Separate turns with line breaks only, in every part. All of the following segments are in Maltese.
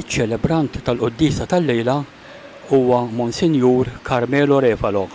Iċ-ċelebrant tal-qudiesa tal-lejla huwa Monsinjur Carmelo Refalo.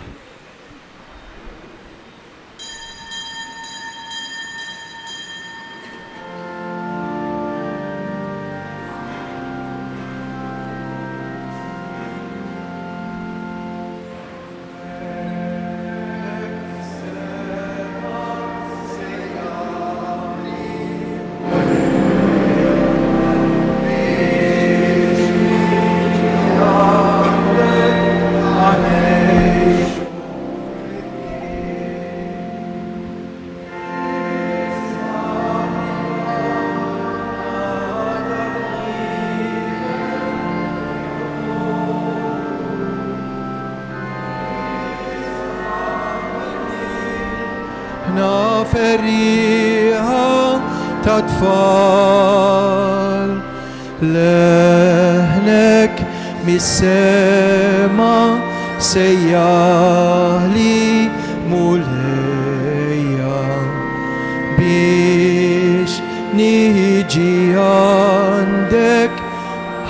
فريها تطفال لهنك بالسما سيالي موليا بيش نيجي عندك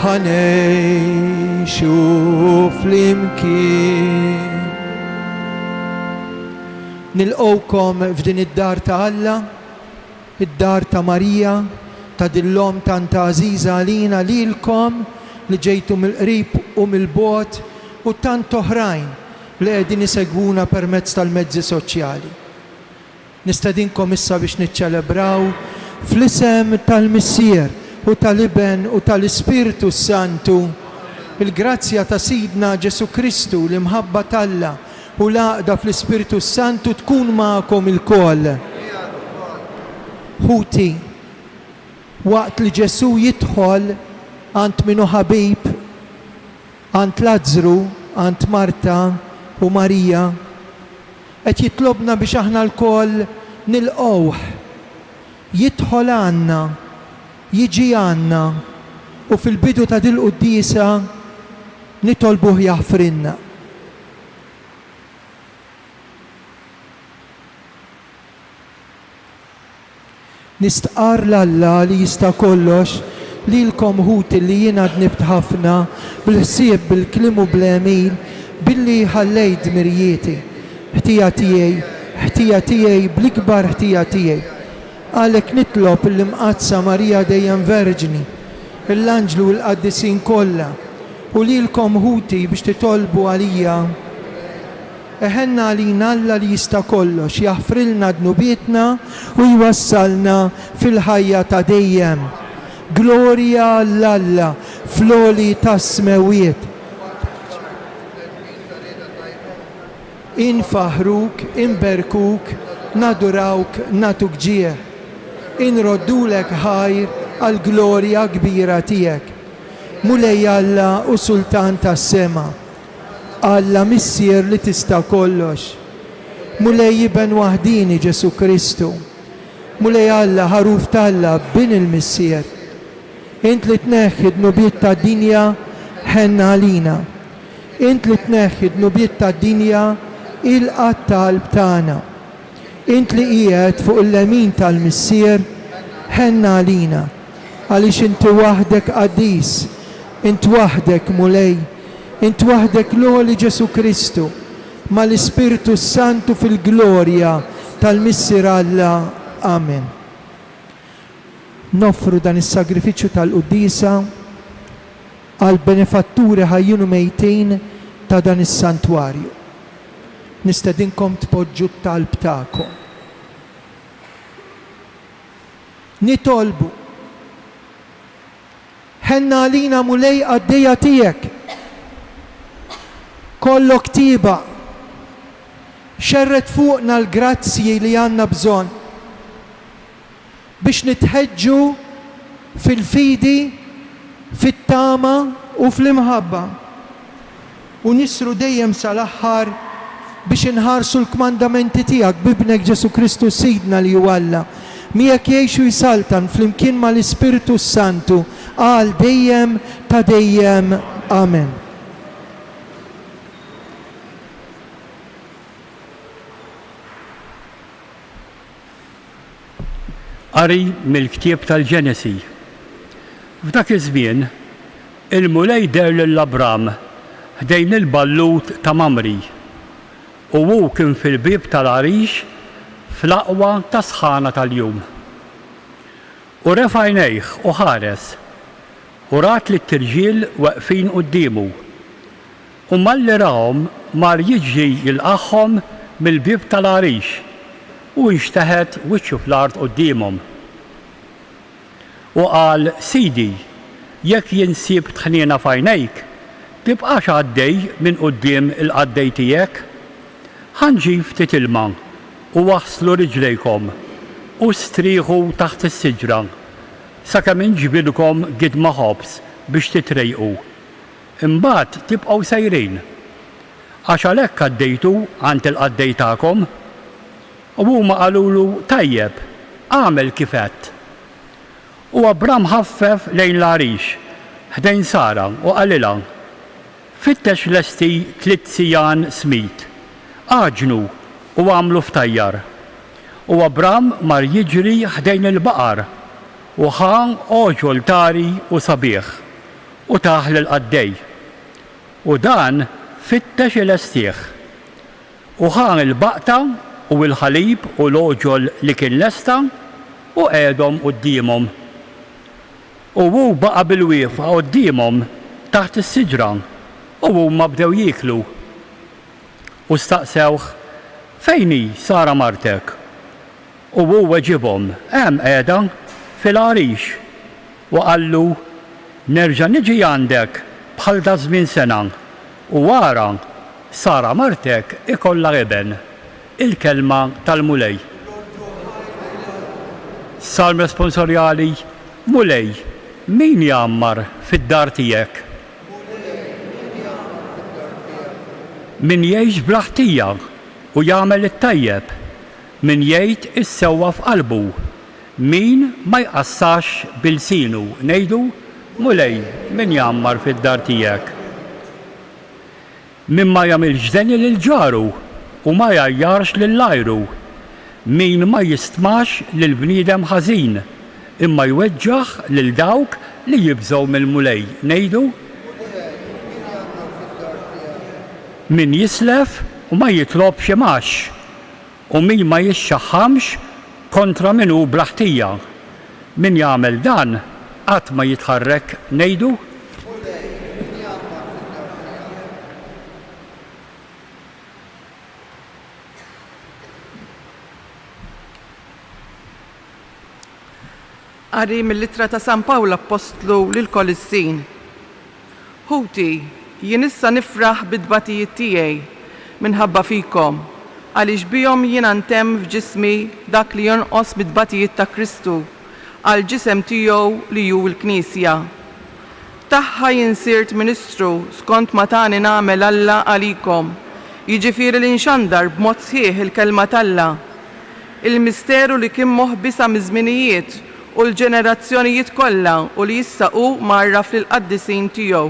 هنشوف اليمكن. Nilqowkom f'din id-dar ta' Alla, id-dar ta' Marija, ta' dillom tanta għażiża għalina lilkom li ġejtu mill-qrib u mill-bogħod u tant oħrajn li qegħdin isegwuna permezz tal-mezzi soċjali. Nistedinkom issa biex niċċelebraw fl-isem tal-Missier u tal-Iben u tal-Ispiritu Santu il-grazzja ta' Sidna Ġesu Kristu li mħabba Alla u l-għaqda fl-Ispiritu Santu tkun ma'kom il-koll. Ħuti, waqt li Ġesu jidħol għand minu ħabib, għand Lazzru, għand Marta u Marija, qed jitlobna biex aħna l-koll nilqgħuh. Jidħol għandna, jiġi għandna u fil-bidu ta' dil-qudiesa nitolbuh jaħfrinna. Nistqar l-Alla li jista' kollox li l-komħut li jiena dnibt ħafna bil-ħsieb bil-klim u bl-emil billi ħallejt mirjieti. Ħtija tiegħi bl-ikbar ħtija tiegħi. Għalhekk nitlob l-imqazza Marija dejjem Verġni, l-anġlu u l-qaddisin kollha u lilkom ħuti biex titolbu għalija. Eħenna għalina Alla li jista' kollox jaħfrilna dnubietna u jwassalna fil-ħajja ta' dejjem. Glorja l-Alla fl-oli tas-smewiet. Infaħruk, inberkuk, nadurawk, natuk ġieħ. Inroddulek ħajr għal-glorja kbira tiegħek. Mulej Alla u Sultan tas-sema. Alla Missier li tista' kollox. Mulej Iben waħdini Ġesu Kristu. Mulej Alla ħaruf t'Alla bin il-Missier. Int li tneħħi d-nubiet tad-dinja ħenna għalina. Int li tneħħi d-nubiet tad-dinja il-qatt tal-qalb tagħna. Int li qiegħed fuq il-lemin tal-Missier ħenna għalina. Għaliex inti waħdek qaddis, int waħdek mulej. Int waħdek l-għoli Ġesu Kristu ma l-Ispiritu Santu fil-glorja tal-Missier Alla. Amen. Noffru dan is-sagrifiċċju tal-qudiesa għal benefatturi ħajjunu mejtin ta' dan is-santwarju. Nistedinkom tpoġġu t-talb tagħkom. Nitolbu ħenna għalina mulej għaddejja tiegħek. Kollok tiba, xerret fuqna l-grazzji li għanna bżon biex nitħeġġu fil-fidi, fit-tama u fl-imħabba u nisru dejjem sal-aħħar biex inħarsu l-kmandamenti tiegħek bibnek Ġesu Kristu Sidna li huwa Alla. Miegħek jgħixu jsaltan flimkien mal-Ispiritu Santu għal dejjem ta' dejjem. Amen.
Qari mill-ktieb tal-Ġenesi. F'dak iż-żmien Il-mulej der lill-Abram ħdejn il-ballut ta' Mamri u hu kien fil-bib tal-għarix fl-aqwa ta' sħana tal-jum. U refa' għajnejh u ħares u rat li t-tirġiel waqfin qudiemu u malli rahom mar jiġri jilqagħhom mill-bib tal-għarix u nxteħed wiċċu fl-art qudiemhom. U qal, Sidi, jekk jinsib tħniena f'għajnejk, tibqax għaddej minn quddiem il-qaddej tiegħek, ħanġib ftit ilma u waħslu riġlejkom u strieħu taħt is-siġra sakemm inġbilkom gidma ħobs biex titrejqu. Imbagħad tibqgħu sejrin. Għax għalhekk għaddejtu għand il-qaddej tagħkom. U huma qalulu tajjeb, għamel kif għedt. U Abram ħaffef lejn l-għarix ħdejn Sara u qalilha, fittex lesti 3 sijan smit, għaġnu u għamlu ftajjar. U Abram mar jiġri ħdejn il-baqar u ħan oġol tari u sabiħ u taħ l-qaddej. U dan fittex il-estieħ u ħan il-baqta u l-ħalib u l-oġol li kien lesta u qegħdhom qudiemhom. U hu baqa' bil-wieqfa qudiemhom taħt is-siġra u huma bdew jieklu. U staqsewh, fejn hi Sara martek? U hu weġibhom, hemm qiegħda fil-għarix. U qallu, nerġa' niġi għandek bħal da żmien sena u wara Sara martek ikollha ġieben. Il-kelma tal-mulej. Salm responsorjali, mulej, min jgħammar fid-dar tiegħek? Min jgħix blaħtija u jagħmel it-tajjeb, min jgħid is-sewwa f'qalbu, min ma jqassax bil-sinu, ngħidu mulej, min jgħammar fid-dar tiegħek? Min ma jagħmilx deni lil ġaru u ma jajjarx lill-ajru, min ma jistmax lill-bniedem ħażin, imma jweġġaħ lil dawk li jibżgħu mill-mulej, ngħidu min jislef u ma jitlobx imax, u min ma jixxaħħamx kontra min hu blaħtija. Min jagħmel dan qatt ma jitħarrek, ngħidu
Qari mill-ittra ta' San Pawl Apostlu lil Kolissin. Ħuti, jien issa nifraħ bid-dbatijiet tiegħi minħabba fikom, għaliex bihom jien ntemm f'ġismi dak li jonqos mid-dbatijiet ta' Kristu għal ġisem tiegħu li hu l-Knisja. Tagħha jien sirt Ministru skont ma tani nagħmel Alla għalikom, jiġifieri li nxandar b'mod sħiħ il-kelma t'Alla. Il-misteru li kien moħbisa miż-żminijiet u l-ġenerazzjonijiet kollha u li issa hu marraf lill-qaddisin tiegħu.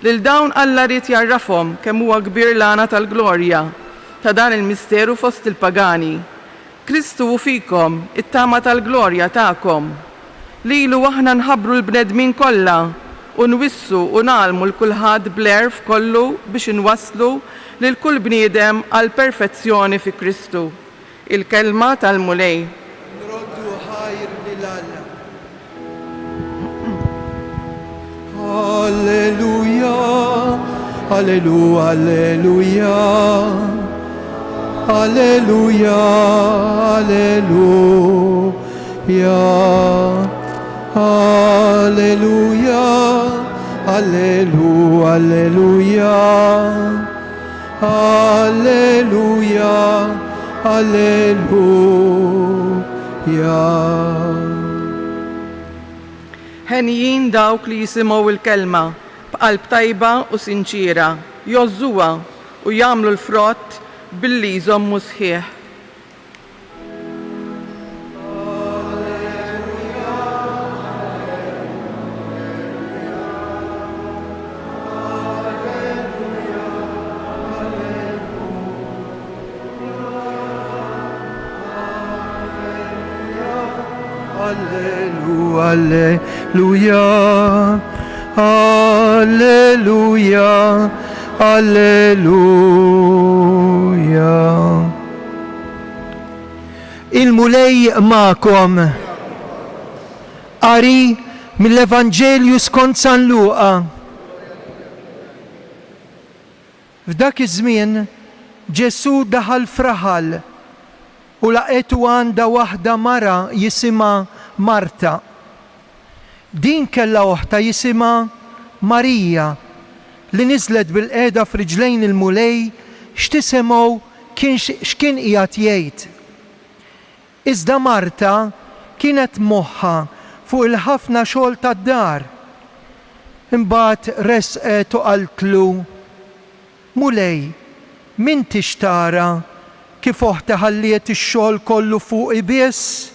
Lil dawn Alla ried jarrafhom kemm huwa kbir l-għana tal-glorja ta' dan il-misteru fost il-pagani. Kristu hu fikom, it-tama tal-glorja tagħkom. Lilu aħna nħabbru l-bnedmin kollha u nwissu u nagħlmu l-kulħadd bl-erf kollu biex inwasslu lil kull bniedem għal perfezzjoni fi Kristu. Il-kelma tal-mulej.
Alleluja, alleluja, alleluja, alleluja, alleluja, alleluja, alleluja, alleluja, alleluja.
Ħenjin dawk li jisimgħu il-kelma b'qalb tajba u sinċira, jożżuha u jagħmlu l-frott billi jżommu sħiħ.
Alleluja, Alleluia, Alleluia. Il-mulej ma'kom. Qari mill-Evanġelju skont San Luqa. F'dak iż-żmien Ġesu daħal f'raħal u laqetu għandha waħda mara jisimha Marta. Din kellha oħta jisimha Marija li niżlet bil-qiegħda f'riġlejn il-mulej x'tisimgħu x'kien qiegħed jgħid. Iżda Marta kienet moħħa fuq il-ħafna xogħol tad-dar. Imbagħad resqet u qaltlu: Mulej, min tixtara kif oħta ħalliet ix-xogħol kollu fuqi biss?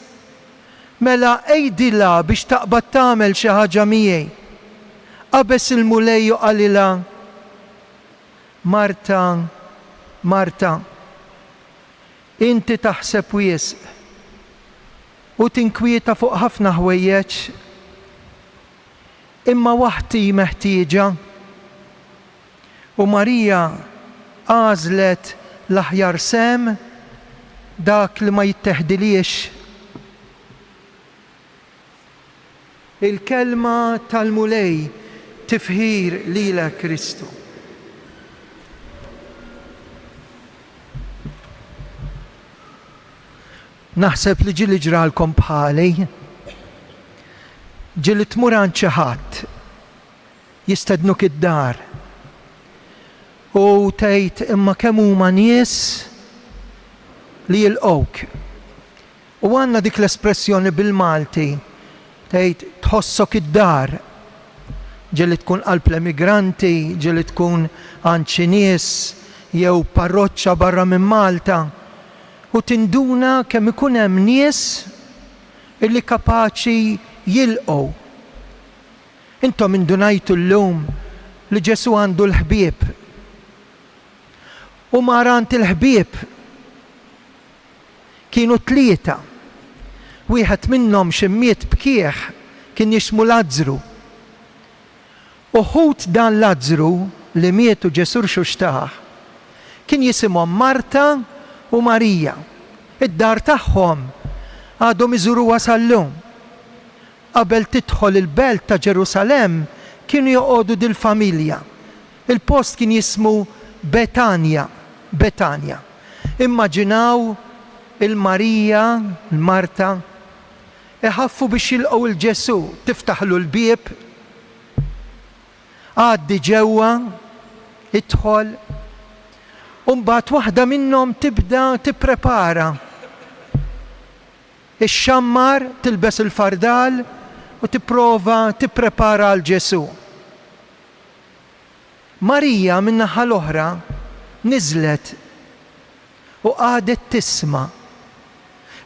Mela ejdilha biex taqbad tagħmel xi ħaġa miegħi. Qabeż il-mulej u qalilha: Marta, Marta, inti taħseb wisq u tinkwieta fuq ħafna ħwejjeġ, imma waħdi meħtieġa. U Marija għażlet l-aħjar sem, dak li ma jitteħdiliex. Il-kelma tal-mulej tifħir lilek Kristu. Naħseb li ġili ġralkom bħali, ġili tmur għand xi ħadd jistednuk id-dar u tgħid imma kemm huma nies li jilqgħuk. U għandna dik l-espressjoni bil-Malti tgħid tħossok id-dar. Ġili tkun qalb l-emigranti, ġili tkun għand xi nies jew parroċċa barra minn Malta. U tinduna kemm ikun hemm nies illi kapaċi jilqgħu. Intom indunajtu llum li Ġesu għandu l-ħbieb. U marant il-ħbieb kienu 3. Wieħed minnhom ximmiet bkieħ kien jixmu Lażru. Uħud dan Lażru li mietu Ġesu xtaħ kien jisimhom Marta u Marija. Id-dar tagħhom għadhom iżuruha sal-lum. Qabel tidħol il-belt ta' Ġerusalemm kienu joqogħdu dil-familja. Il-post kien jismu Betanja. Immaġinaw il-Marija, il-Marta, iħaffu biex jilqgħu il-Ġesu, tiftaħlu l-bieb, għaddi ġewwa, idħol. Mbagħad waħda minnhom tibda tipprepara. Ix-xammar tilbes il-fardal u tipprova tipprepara għal Ġesu. Marija min-naħa l-oħra niżlet u qagħdet tisma'.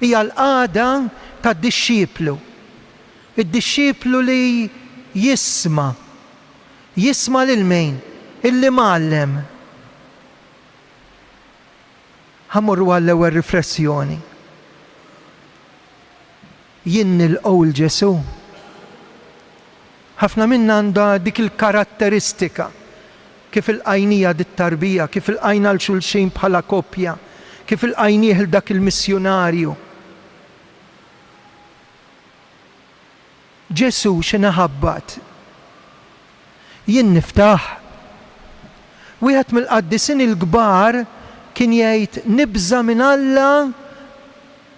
Hija l-qagħda tad-dixxiplu. Id-dixxiplu li jisma' lil min? Illi mgħallem. Ħamurru għall-ewwel riflessjoni. Jien nilqgħu l-Ġesu. Ħafna minna għandha dik il-karatteristika kif il-qajnija dit-tarbija, kif il-qajna l-xulxin bħala koppja, kif il-qajnieh dak il-missjonarju. Ġesu x'inaħabbat. Jien niftaħ. Wieħed mill-qaddisin il-kbar kien jgħid nibża minn Alla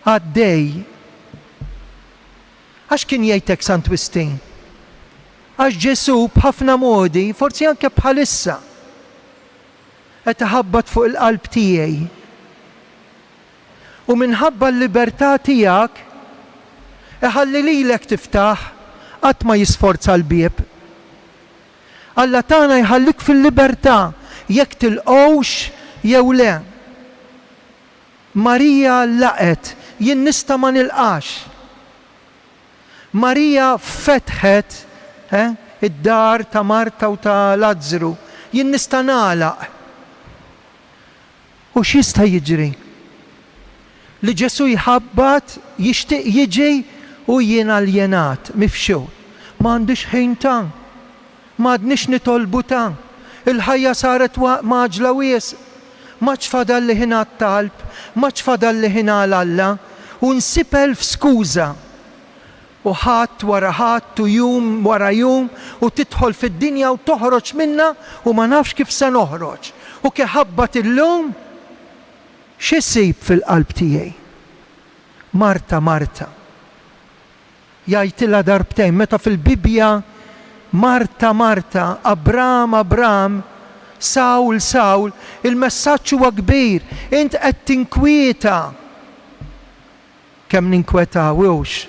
għaddej. Għax kien jgħid hekk Sant Wistin? Għax Ġesu b'ħafna modi, forsi anke bħalissa, qed iħabbat fuq il-qalb tiegħi. U minħabba l-libertà tiegħek iħalli lilek tiftaħ qatt ma jisforza l-bieb. Alla tagħna jħallik fil-libertà jekk tilqgħux jew le. Marija laqet, jien nista' ma nilqax. Marija fetħet id-dar ta' Marta u ta' Lażru. Jien nista' nagħlaq. U x'jista' jiġri? Li Ġesu jħabbat, jixtieq jiġi u jien aljenat, mifxu. M'għandix ħin ta'. m'għadniex nitolbu ta'. Il-ħajja saret maġla wies. Maċ fadal li ħina t-talb, maċ fadal li ħina l-Alla, u nsipel f'skuża. U ħadd wara ħadd u jum wara jum u tidħol fid-dinja u toħroġ minna u ma nafx kif se noħroġ. U keħabbat illum x'isib fil-qalb tiegħi. Marta, Marta. Jgħidilha darbtejn meta fil-Bibja Marta, Marta, Abram, Abram, Sawl, Sawl, il-messaġġ huwa kbir, int qed tinkwieta. Kemm ninkwetawux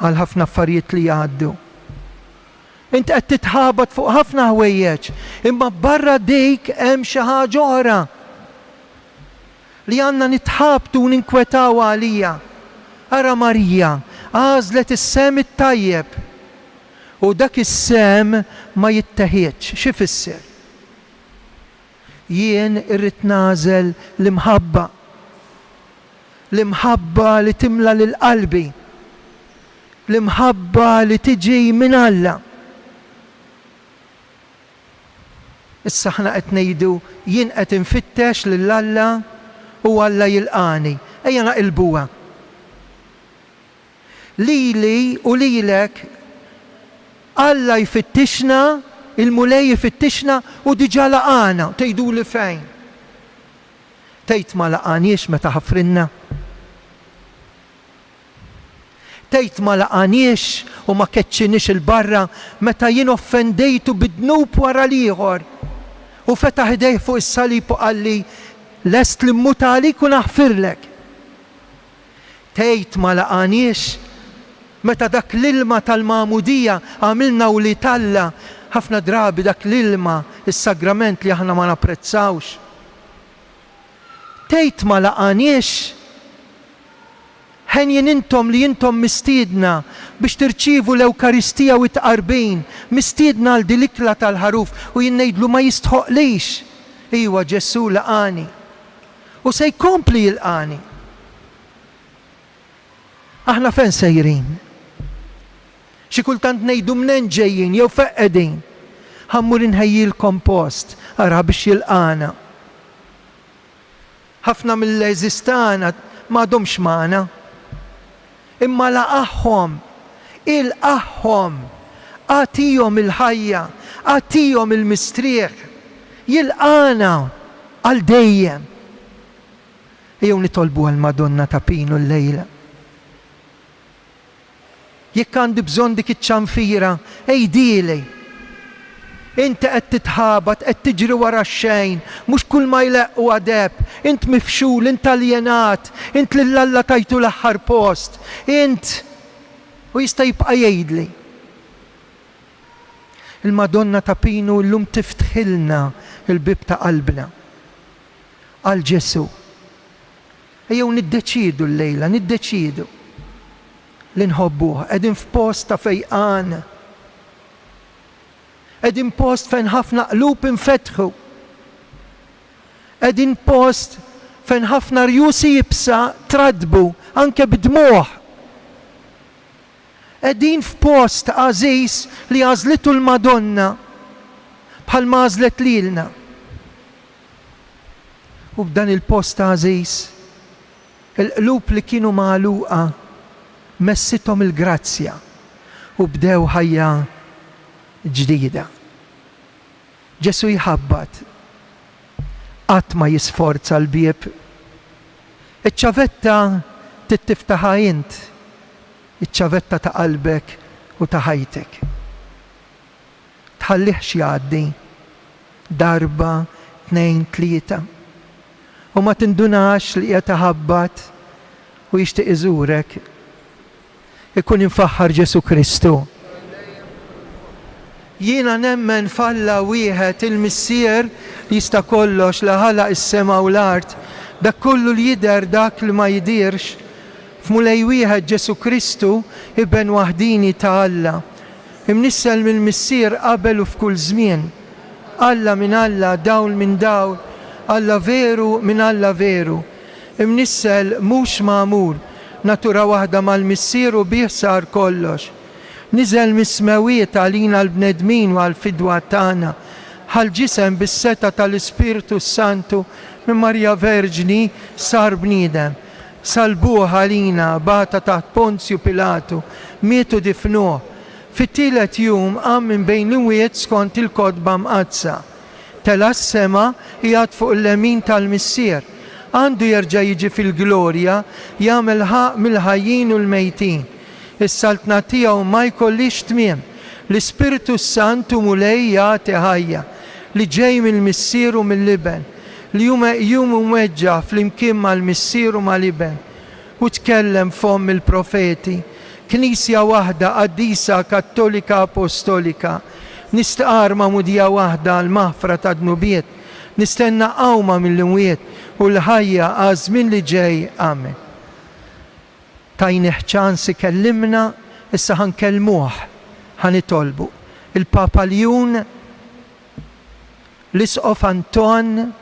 għal ħafna affarijiet li jgħaddu. Int qed titħabat fuq ħafna ħwejjeġ, imma barra dik hemm xi ħaġa oħra li għandna nitħabtu u ninkwetaw għalija. Ara Marija għażlet is-sem it-tajjeb u dak is-sem ma jittaħieġ. Xi fisser? Jien irrid nażel l-imħabba. L-imħabba li timla lil qalbi. L-imħabba li tiġi minn Alla. Issa ħna qed ngħidu jien qed infittex lil Alla u Alla jilqani. Ejja naqilbuha. Lili u lilek Alla jfittixna, il-mulej jfittixna u diġà laqana. Tgħidu li fejn? Tgħid ma laqaniex meta ħafrinna. Tgħid ma laqaniex u ma keċċinix il-barra meta jien offendejtu bid-dnub wara l-ieħor. U fetaħ idejh fuq is-salib u qalli lest li mmut għalik u naħfirlek. Tgħid ma laqaniex meta dak l-ilma tal-Magħmudija għamilna u li talla ħafna drabi dak l-ilma, is-sagrament li aħna ma napprezzawx. Tgħid ma laqaniex ħenjin intom li intom mistiedna biex tirċievu l-Ewkaristija u tqarbin, mistiedna għal dilikla tal-ħaruf u jien ngħidlu ma jistħoqlix. Iwa Ġesu laqani. U se jkompli jilqani. Aħna fejn sejrin? Xi kultant ngħidu mnen ġejjin jew feqqedin. Ħammur inħejji l-kompost ara biex jilqana. Ħafna mill-eżistana m'għadhomx magħna. Imma laqahom, ilqahom, għatihom il-ħajja, għatihom il-mistrieħ, jilqana għal dejjem. Ejjew nitolbu għall-Madonna ta' Pinu l-lejla. Jekk għandi bżonn dik iċ-ċanfira, ejdili. Inti qed titħabat, qed tiġri wara x-xejn, mhux kull ma jleqqu għadeb, int mifxul, int aljenat, int lill-Alla tajtu l-aħħar post, int u jista' jibqa' jgħidli. Il-Madonna ta' Pinu llum tiftħilna il-bib ta' qalbna għal Ġesu. Ejjew niddeċiedu l-lejla, niddeċiedu li nħobbuh, qegħdin f'post ta' fejqan. Qegħdin post fejn ħafna qlub infetħu. Qegħdin post fejn ħafna rjusi jibsa tradbu anke b'dmuħ. Qegħdin f'post għażiż li għażlitu l-Madonna bħalma għażlet lilna. U b'dan il-post għażiż il-qlub li kienu magħluqa messithom il-grazzja u bdew ħajja ġdida. Ġesu jħabbat, qatt ma jisforza l-bieb. Iċ-ċavetta tittiftaħa int, iċ-ċavetta ta' qalbek u ta' ħajtek. Tħallih jgħaddi darba, 2, 3 u ma tindunax li qiegħed iħabbat u jixtieq iżurek. Ikun infaħħar Ġesu Kristu. Jiena nemmen falla wieħed il-missier li jista' kollox li ħalaq is-sema u l-art, dak kollu li jidher dak li ma jidirx, f'mulej wieħed Ġesu Kristu ibn waħdini ta' Alla. Imnissel mill-missier qabel u f'kull żmien. Alla minn Alla, dawl minn dawl, Alla veru minn Alla veru. Imnissel mhux magħmul, natura waħda mal-missier u bih sar kollox. niżel mis-smawiet għalina l-bnedmin u għal-fidwa tagħna ħal-ġisem bis-seta tal-Ispiritu Santu minn Marja Verġni sar bniedem. Salbuh għalina bata taħt Ponzju Pilatu, mietu difnuh. Fit-tielet jum qam minn bejn l-imwiet skont il-kodba mqazza. Tela s-sema jgħad fuq l-lemin tal-missier. Għandu jerġa' jiġi fil-glorja jagħmel ħaq mill-ħajjin u l-mejtin. Is-saltna tiegħu ma jkollix tmiem. L-Ispiritu Santu mulej jagħti ħajja li ġej mill-missier u mill-liben. Li jum mweġġa fl-imkien mal-missier u mal-liben. U tkellem fom il-profeti. Knisja waħda qaddisa kattolika apostolika. Nistqar ma' mudija waħda l-maħfra ta' dnubiet. Nistenna qawma mill-imwiet u l-ħajja għażmin li ġej. Amen. Tajni ċans ikellimna, issa ħankellmuh, ħanitolbu. Il-Papa Ljun, l-Isqof Anton,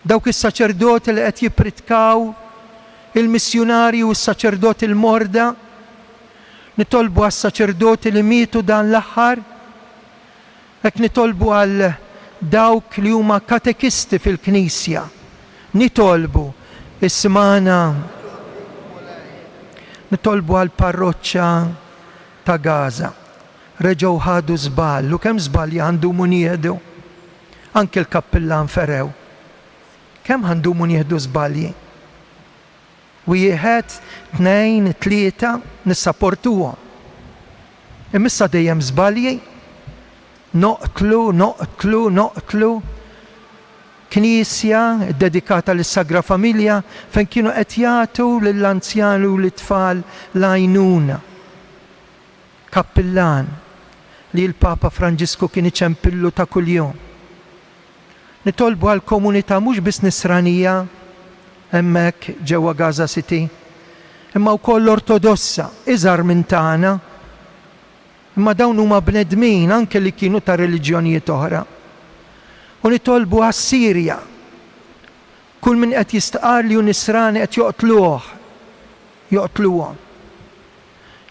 dawk is-saċerdoti li qed jippritkaw, il-missjonari u s-saċerdoti l-morda, nitolbu għas-saċerdoti li mietu dan l-aħħar, hekk nitolbu għal dawk li huma katekisti fil-Knisja, nitolbu ismana, nitolbu għal parroċċa ta' Gaza. Reġgħu ħadu żball, u kemm żball għandumu nieħdu, anke l-kappillan ferew. Kemm għandumu nieħdu żbalji? Wieħed, tnejn, tlieta nissapportuhom. Imissa dejjem żbalji, noqtlu, knisja dedikata lis-Sagra Familja fejn kienu qed jagħtu lill-anzjani u lit-tfal l-għajnuna. Kappillan li l-Papa Franġisku kien iċempillu ta' kuljum. Nitolbu għal komunità mhux biss Nisranija hemmhekk ġewwa Gaza City, imma wkoll Ortodossa, iżgħar minn tagħna, imma dawn huma bnedmin anke li kienu ta' reliġjonijiet oħra. U nitolbu għas-Sirja, kull min qed jistqar li hu Nisrani qed joqtluhom.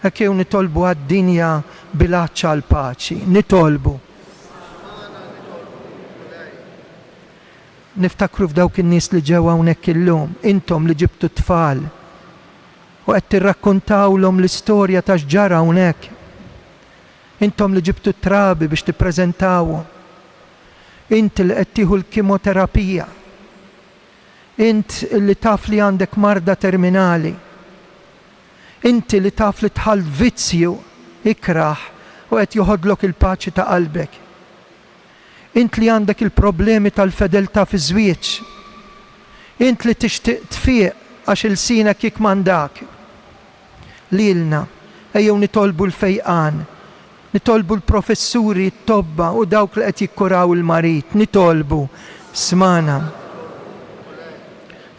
Hekk jew nitolbu għad-dinja bilaċċa għall paċi, nitolbu. Niftakru f'dawk in-nies li ġew hawnhekk illum, intom li ġibtu tfal u qed tirrakkuntawlhom l-istorja ta' x'ġara hawnhekk. Intom li ġibtu trabi biex tippreżentawhom. Int li qed tieħu l-kimoterapija. Int li taf li għandek marda terminali. Inti li taf li tħall vizzju ikraħ u qed joħodlok il-paċi ta' qalbek. Int li għandek il-problemi tal-fedeltà fi żwieġ. Int li tixtieq tfieq għax il-sinek jikmandak. Lilna ejjew nitolbu l-fejqan, nitolbu l-professuri, t-tobba u dawk li qed jikkuraw il-marit, nitolbu smana.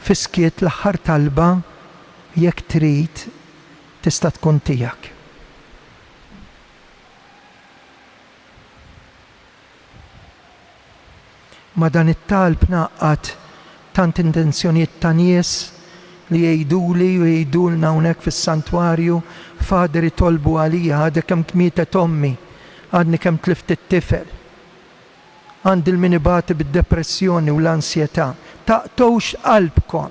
Fiskiet l-aħħar talba jekk trid tista' tkun tiegħek. Ma dan it-talb naqqat tant intenzjonijiet ta' nies li jgħiduli u jgħidulna hawnhekk fis-santwarju, Fader itolbu għalija, għadha kemm tmietet ommi, għadni kemm tlift it-tifel. Għandi l-min ibati bid-depressjoni u l-ansjetà. Taqtowx qalbkom,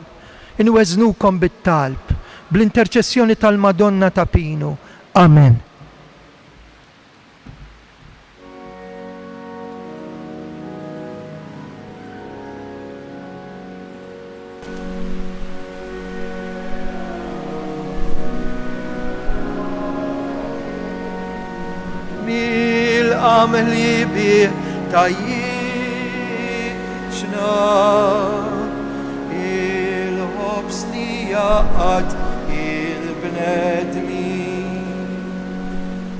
inweżnukom bit-talb, bl-interċessjoni tal-Madonna ta' Pinu. Amen. Mil-għamli bih tajjiċna il-ħobs li jaqat il-bnedmin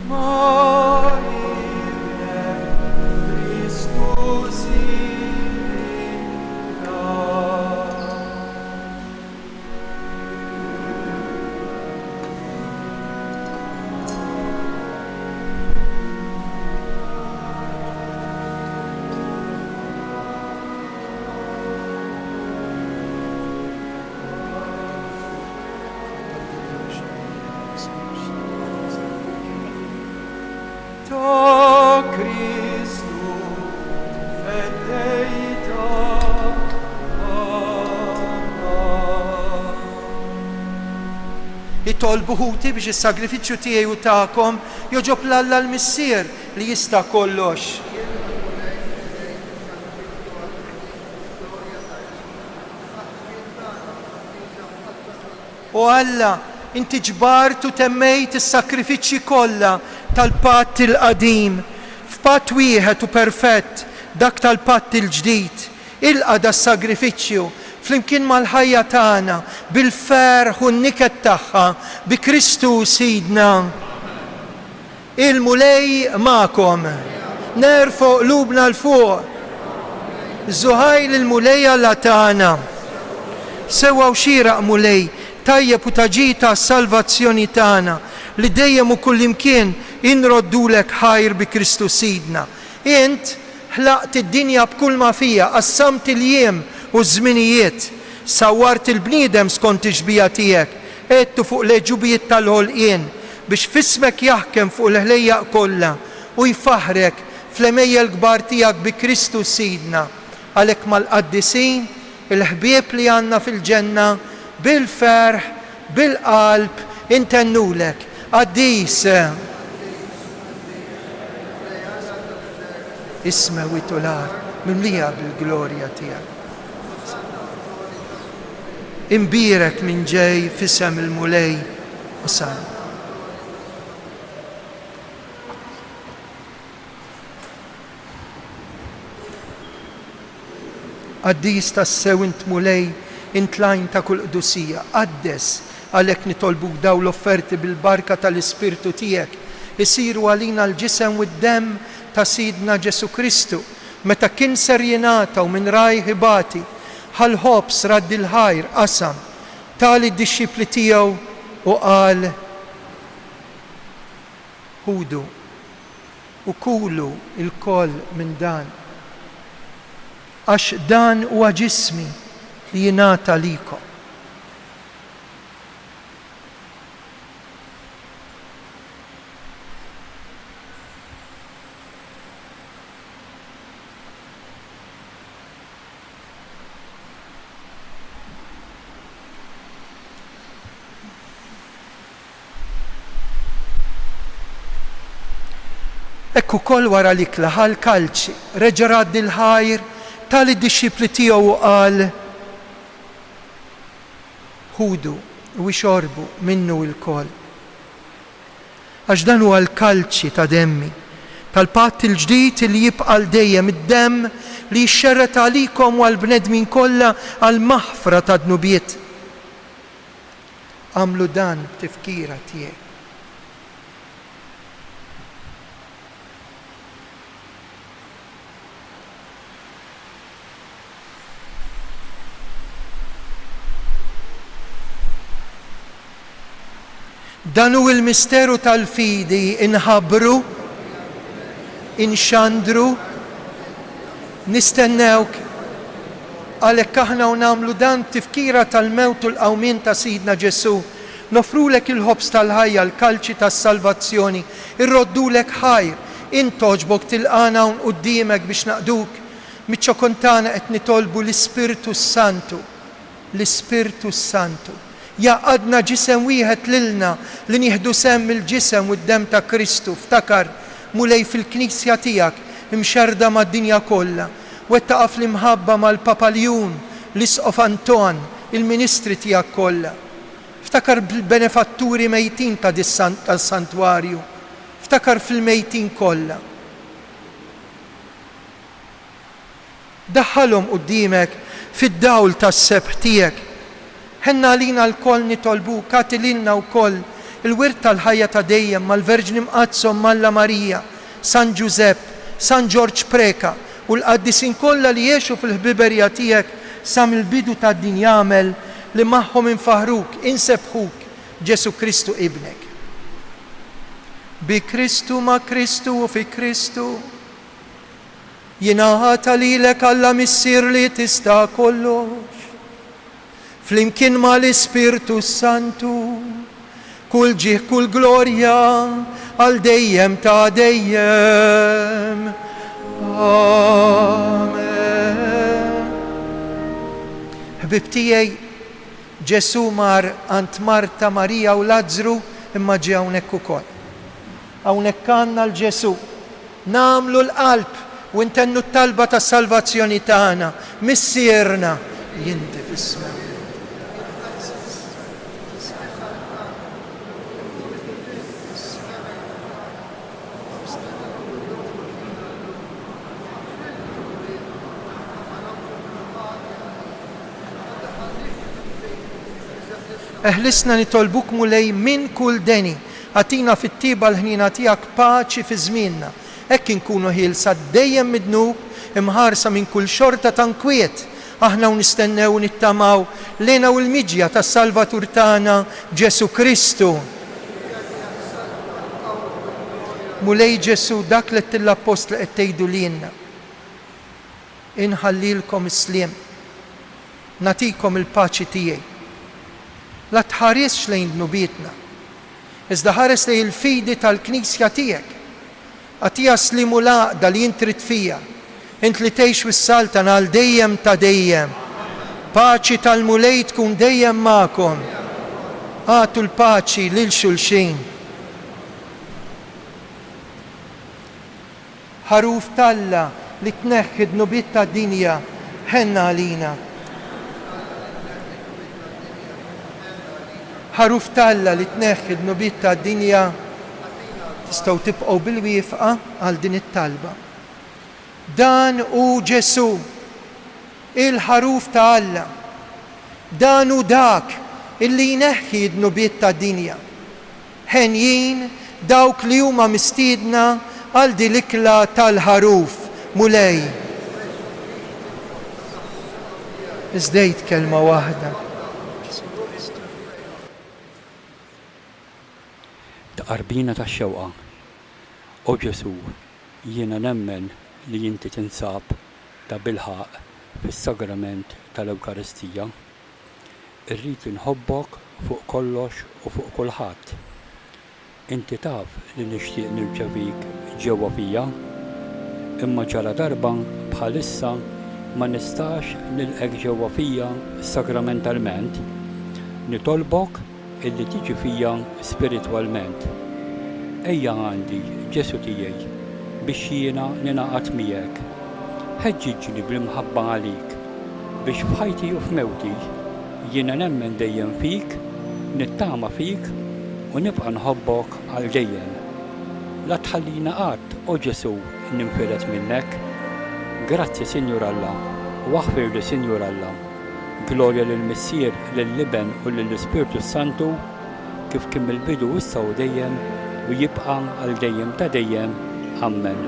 ma jibnek Kristus jibna. jitolbu ħuti biex is-sagrifiċċju tiegħi u tagħkom joġob l-Alla l-Missier li jista' kollox. U Alla, inti ġbart u temmejt is-sakrifiċċji kollha tal-patt il-qadim f'patt wieħed u perfett, dak tal-patt il-ġdid. Ilqa' das-sagrifiċċju flimkien mal-ħajja tagħna bil-ferħ u n-niket tagħha bi Kristu Sidna. Il-mulej magħkom. Nerfgħu qlubna l fuq. Żuħajl il-mulej Alla tagħna. Sewwa xieraq mulej tajjeb u taġita s-salvazzjoni tagħna li dejjem u kullimkien inroddulek ħajr bi Kristu Sidna. Int ħlaqt id-dinja b'kull ma fija, qassamt il-jiem u żminijiet, sawwart il-bniedem skont ix-xbija tiegħek, qedtu fuq l-eġubijiet tal-ħolqien biex fismek jaħkem fuq l-ħlejjaq kollha u jfaħrek fl-emejjel kbar tiegħek bi Kristu Sidna. Għalhekk mal-qaddisin, il-ħbieb li għandna fil-ġenna, bil-ferħ, bil-qalb, intennulek. Qaddis isma witular mimlija bil-glorja tiegħek. Imbirek minn ġej fisem il-mulej u sal. Qaddis tassew int mulej intlajn ta' kull qdusija, qaddes għalhekk nitolbuk daw l-offerti bil-barka tal-Ispirtu tiegħek isiru għalina l-ġisem u d-demm ta' Sidna Ġesu Kristu meta kien ser jingħataw minn raj ħibati ħal-ħobs radd il-ħajr qasam tali d-dixxipli tiegħu u qal ħudu u kulu il-koll minn dan għax dan huwa ġismi li jingħata likom. Ekku koll wara li klaħal kalċi, reġa' radd il-ħajr tali d-dixxipli tiegħu qal ħudu u xorbu minnu il-koll. Għax dan huwa l-kalċi ta' demmi, tal-patt il-ġdid li jibqa' dejjem id-demm li jxerret għalikom u għall-bnedmin kollha għall-maħfra ta' dnubiet. Għamlu dan tifkira tiegħek. Dan hu il-misteru tal-fidi inħabbru, inxandru, nistennewk għalhekk aħna u nagħmlu dan tifkira tal-mewt u l-qawmien ta' Sidna Ġesu. Nofrulek il-ħobs tal-ħajja, l-kalċi tas-salvazzjoni, irroddulek ħajr, intoġbok tilqana hawn quddiemek biex naqduk. Miċ-ċokontana qed nitolbu l-Ispirtu Santu, l-Ispirtu Santu. Jaqadna ġisem wieħed lilna li nieħdu semm il-ġisem u d-demm ta' Kristu. Ftakar mulej fil-Knisja tiegħek imxerda mad-dinja kollha. Wettaqa' fl-imħabba mal-Papaljun, l-Isqof Anton, il-Ministri tiegħek kollha. Ftakar bil-benefatturi mejtin tas-santwarju. Ftakar fil-mejtin kollha. Daħħalhom quddiemek fid-dawl tas-sebħ tiegħek. Ħenna lina l-koll nitolbu, katililna u koll il-wirt tal-ħajja ta' dejjem mal-Verġni Mqazzom Malla Marija, San Giusepp, San George Preka u l-qaddisin kollha li jgħixu fil-ħbiberja tiegħek sa mill-bidu tad-din jagħmel li magħhom infaħruk, insebħuk Ġesu Kristu ibnek. Bi Kristu ma' Kristu u fi Kristu jingħata lilek Alla Missier li tista' kollox. Flimkien ma l-Ispirtu Santu, kull ġih, kull glorja, għal dejjem ta' dejjem. Amen. Ħbib tiegħi, Ġesu mar ant Marta, Marija u Lazzru imma ġie hawnhekk ukoll. Hawnhekk għandna l-Ġesu. Namlu l-qalb u intennu t-talba tas-salvazzjoni tagħna, missierna jinti fis-sma. Eħlisna nitolbuk mulej minn kull deni, għatina fit-tiba l-ħnina tiegħek paċi fi żmienna. Hekk inkunu ħielsa dejjem midnub, imħarsa minn kull xorta ta' nkwiet. Aħna nistennew u nittamaw lena u l-miġja tas-Salvatur tagħna Ġesu Kristu. Mulej Ġesu dak li l-apostli qed tgħidu lilna. Inħallilkom is-sliem. Natikom il-paċi tiegħi. La tħaresx lejn dnubietna, iżda ħares lejn il-fidi tal-Knisja tiegħek. Għatija slimu laqda li jintrid fija, int li tgħix wis-saltan għal dejjem ta' dejjem. Paċi tal-mulej tkun dejjem magħkom. Għatu l-paċi lil xulxin. Ħaruf Talla li tneħħi dnubiet tad-dinja ħenna għalina. Ħaruf Talla li tneħħi d-nubiet tad-dinja tistgħu tibqgħu bil-wifqa għal din it-talba. Dan hu Ġesu, il-ħaruf ta' Alla. Dan hu dak illi jneħħi d-nubiet tad-dinja. Ħenjin dawk li huma mistiedna għal din l-ikla tal-ħaruf mulej. Iżdejt kelma waħda.
Taqarbina ta' xewqa. O Ġesu, jiena nemmen li inti tinsab ta' bilħaq fis-sagrament tal-Ewkaristija. Irrid inħobbok fuq kollox u fuq kulħadd. Inti taf li nixtieq nirċevik ġewwa fija, imma ġara darba bħalissa ma nistax nilqek ġewwa fija sagramentalment. Nitolbok illi tiġi fija spiritwalment. Ejja għandi Ġesu tiegħi biex jiena ninaqat miegħek. Ħeġġiġni bl-imħabba għalik biex f'ħajti u f'mewti jiena nemmen dejjem fik, nittama fik u nibqa' nħobbok għal dejjem. La tħallina qatt, o Ġesu, ninfiret minnek. Grazzi Sinjur Alla, u aħfir li Sinjur Alla. Glorja lill-Missier, lill-Liben u lill-Ispirtu Santu, kif kien mill-bidu issa u dejjem u jibqa' għal dejjem ta' dejjem. Amen.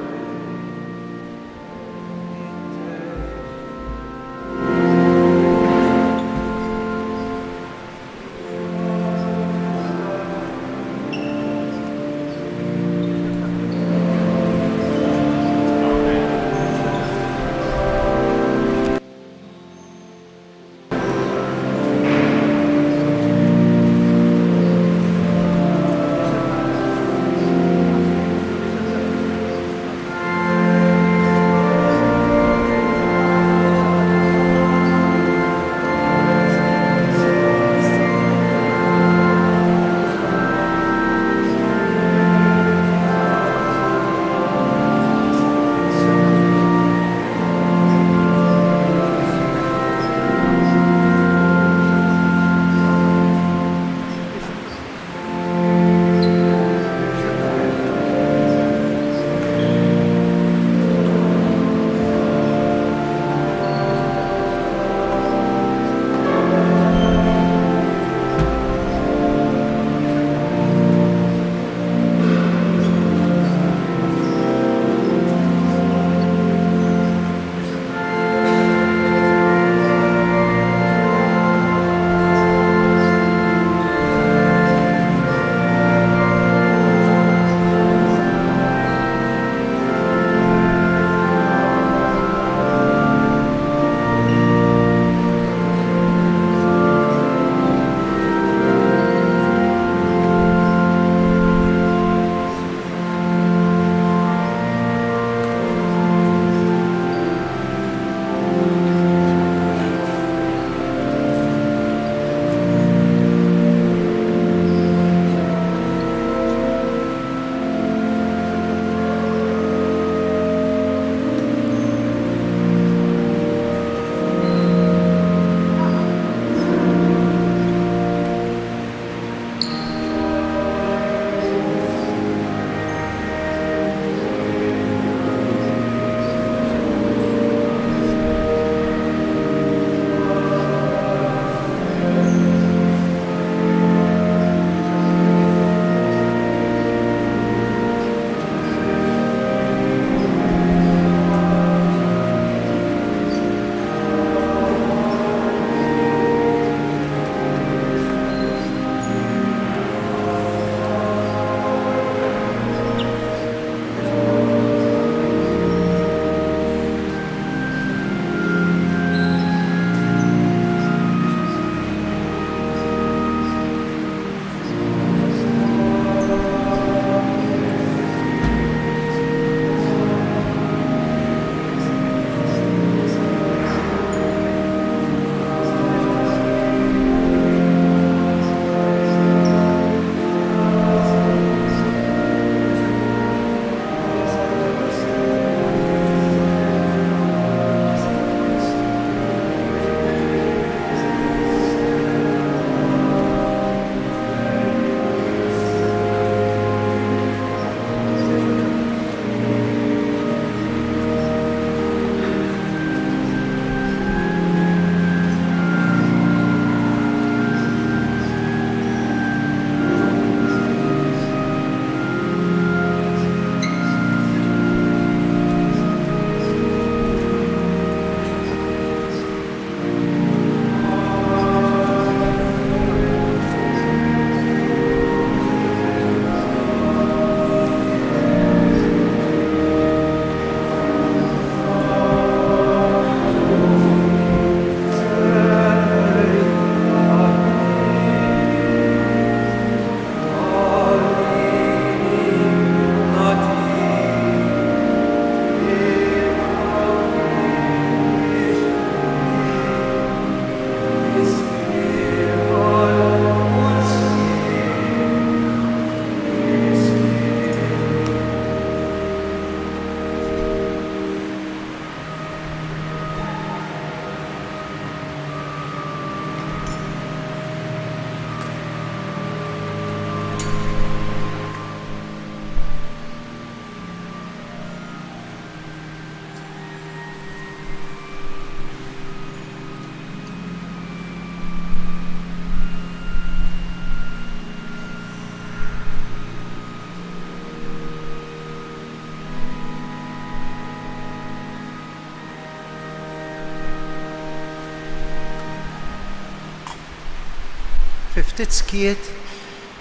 fi ftit skiet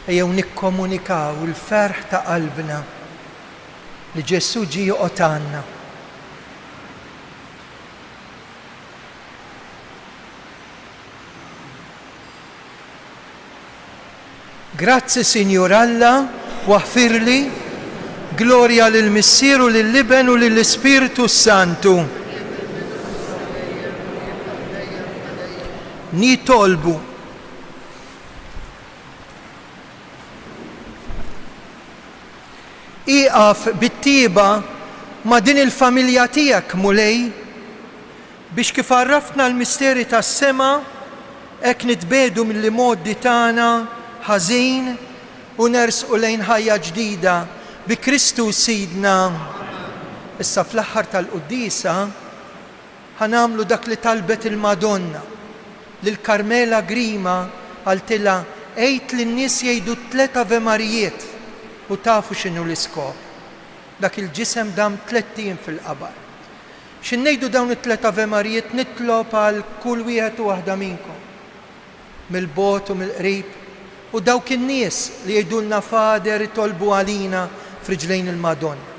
ejjew nikkomunikaw il-ferħ ta' qalbna li Ġesu ġie joqgħod għandna. Grazzi Sinjur Alla, waħfirli, glorja lil Missier u lill-Iben u lill-Ispiritu Santu. Nitolbu iqaf bit-tieba ma' din il-familja tiegħek mulej biex kif għarrafna l-misteri tas-sema hekk nitbedu mill-modi tagħna ħażin u nersqu lejn ħajja ġdida bi Kristu Sidna. Issa fl-aħħar tal-Qudiesa ħanamlu dak li talbet il-Madonna lil Karmela Grima għaltilha għejt lin-nies jgħidu 3 Ave Marijiet u tafu x'inhu l-iskop. Dak il-ġisem dam 3 ijiem fil-qabar. X'innejdu dawn it-3 Ave Marijiet nitlob għal kull wieħed u waħda minkom mill-bogħod u mill-qrib u dawk in-nies li jgħidulna Fader itolbu għalina f'riġlejn il-Madonna.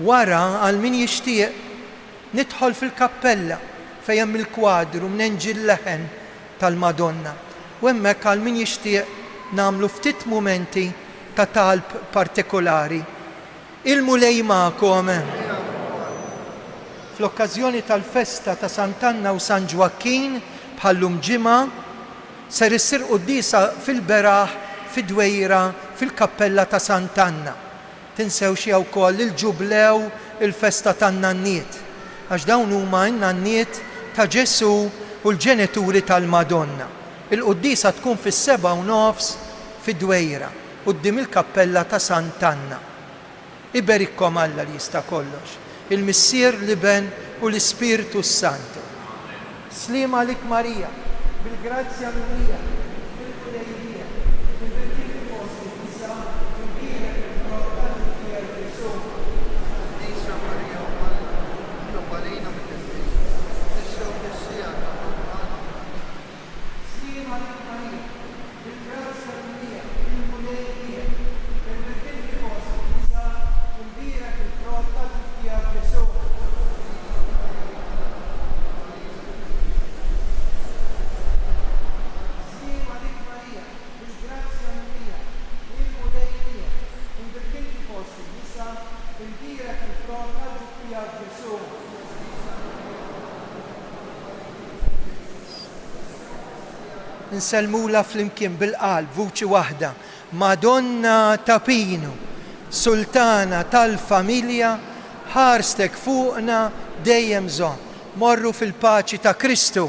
Wara għal min jixtieq nidħol fil-kappella fejn hemm il-kwadru mnenġi l-leħen tal-Madonna. U hemmhekk għal min jixtieq nagħmlu ftit mumenti ta' talb partikolari. Il-mulej magħkom. Fl-okkażjoni tal-festa ta' Sant'Anna u San Ġwakin bħallum ġimgħa ser issir qudiesa fil-beraħ fid-Dwejra fil-Kappella ta' Sant'Anna. Tinsewx jew ukoll il-ġublew il-festa tan-nanniet għax dawn huma n-nanniet ta' Ġesu u l-ġenituri tal-Madonna. Il-qudiesa tkun fis-7:30 fid-Dwejra quddiem il-Kappella ta' Sant'Anna. Iberikkom Alla li jista' kollox, il-Missier l-Iben u l-Ispiritu Santu. Slima lik Marija, bil-grazzja mija, bil-kulejja, bil-birtik posti tisa, bil-birek il-frottat tija Ġesu. Nisa Marija u Alla, l-obalina mit-tefri, nissew tessija Slima lik Marija, bil-grazzja mija, bil-kulejja, bil-birtik posti tisa, bil-birek il-frottat tija Ġesu. Nselmula flimkien bil-qalb vuċi waħda. Madonna ta' Pinu, Sultana tal-familja, ħarstek fuqna dejjem żomm. Morru fil-paċi ta' Kristu.